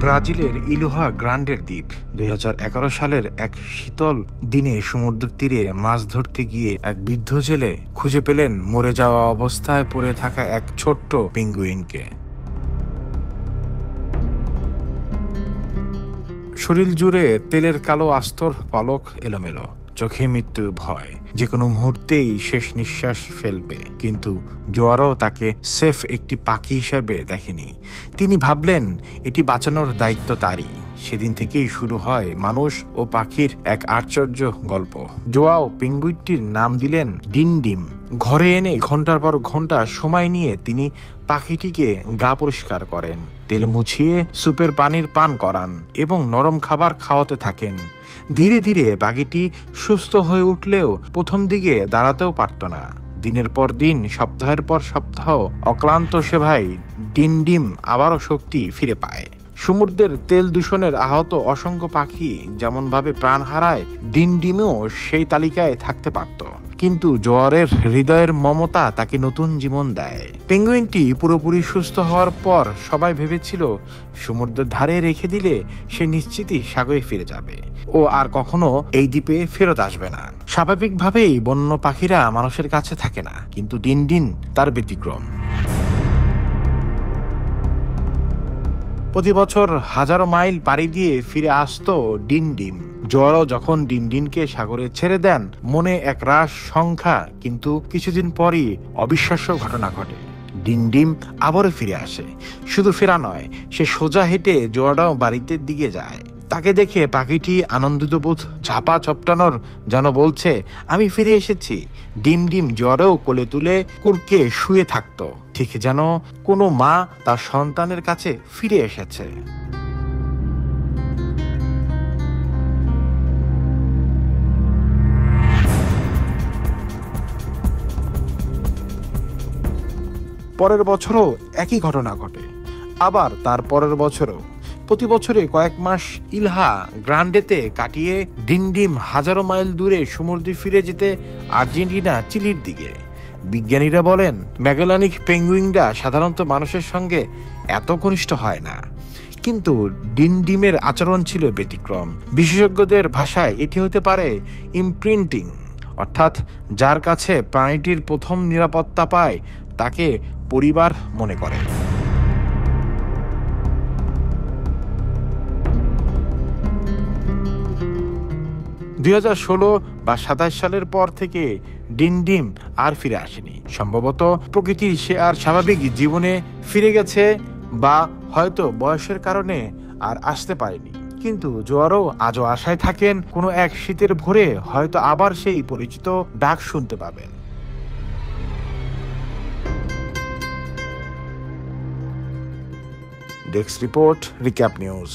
ব্রাজিলের ইলোহা গ্রান্ডের দ্বীপ ২০১১ সালের এক শীতল দিনে সমুদ্র তীরে মাছ ধরতে গিয়ে এক বৃদ্ধ জেলে খুঁজে পেলেন মরে যাওয়া অবস্থায় পড়ে থাকা এক ছোট্ট পেঙ্গুইনকে। শরীর জুড়ে তেলের কালো আস্তর, পালক এলোমেলো, চোখে মৃত্যুর ভয়, যে কোনো মুহূর্তেই শেষ নিঃশ্বাস ফেলবে। কিন্তু জোয়ারও তাকে সেফ একটি পাখি হিসেবে দেখেনি। তিনি ভাবলেন এটি বাঁচানোর দায়িত্ব তারই। সেদিন থেকেই শুরু হয় মানুষ ও পাখির এক আশ্চর্য গল্প। জোয়াও পেঙ্গুইনটির নাম দিলেন ডিনডিম। ঘরে এনে ঘন্টার পর ঘন্টা সময় নিয়ে তিনি পাখিটিকে গা পরিষ্কার করেন, তেল মুছিয়ে সুপের পানির পান করান এবং নরম খাবার খাওয়াতে থাকেন। ধীরে ধীরে পাখিটি সুস্থ হয়ে উঠলেও প্রথম দিকে দাঁড়াতেও পারত না। দিনের পর দিন, সপ্তাহের পর সপ্তাহ অক্লান্ত সেবায় ডিনডিম আবারও শক্তি ফিরে পায়। সমুদ্রের তেল দূষণের আহত অসংখ্য পাখি যেমনভাবে প্রাণ হারায়, ডিনডিমও সেই তালিকায় থাকতে পারত। কিন্তু জোয়ারের হৃদয়ের মমতা তাকে নতুন জীবন দেয়। পেঙ্গুইনটি পুরোপুরি সুস্থ হওয়ার পর সবাই ভেবেছিল সমুদ্রের ধারে রেখে দিলে সে নিশ্চিতই সাগরে ফিরে যাবে ও আর কখনো এই দ্বীপে ফেরত আসবে না। স্বাভাবিকভাবেই বন্য পাখিরা মানুষের কাছে থাকে না, কিন্তু ডিনডিম তার ব্যতিক্রম। প্রতি বছর হাজারো মাইল পাড়ি দিয়ে ফিরে আসতো ডিনডিম। জোয়ারও যখন ডিনডিনকে সাগরে ছেড়ে দেন, মনে এক রাশ সংখ্যা, কিন্তু কিছুদিন পরই অবিশ্বাস্য ঘটনা ঘটে। ডিনডিম আবারও ফিরে আসে। শুধু ফেরা নয়, সে সোজা হেঁটে জোয়ারও বাড়িতে দিকে যায়। তাকে দেখে পাখিটি আনন্দিত বোধ ঝাপা চপটানোর যেন বলছে, আমি ফিরে এসেছি। ডিমডিম জোয়ারও কোলে তুলে কুরকে শুয়ে থাকতো, ঠিক যেন কোনো মা তার সন্তানের কাছে ফিরে এসেছে। পরের বছরও একই ঘটনা ঘটে, আবার তার পরের বছরও। প্রতি বছরে কয়েক মাস ইলোহা গ্রান্ডেতে কাটিয়ে ডিনডিম হাজারো মাইল দূরে সমুদ্রে ফিরে যেতে আর্জেন্টিনা, চিলির দিকে। বিজ্ঞানীরা বলেন ম্যাগেলানিক পেঙ্গুইনরা সাধারণত মানুষের সঙ্গে এত ঘনিষ্ঠ হয় না, কিন্তু ডিনডিমের আচরণ ছিল ব্যতিক্রম। বিশেষজ্ঞদের ভাষায় এটি হতে পারে ইমপ্রিন্টিং, অর্থাৎ যার কাছে প্রাণীটির প্রথম নিরাপত্তা পায় তাকে পরিবার মনে করে। 2016 বা 27 সালের পর থেকে ডিনডিম আর ফিরে আসেনি। সম্ভবত প্রকৃতির সে আর স্বাভাবিক জীবনে ফিরে গেছে, বা হয়তো বয়সের কারণে আর আসতে পারেনি। কিন্তু জোয়ারও আজও আশায় থাকেন কোনো এক শীতের ভোরে হয়তো আবার সেই পরিচিত ডাক শুনতে পাবেন। Desk report, recap news.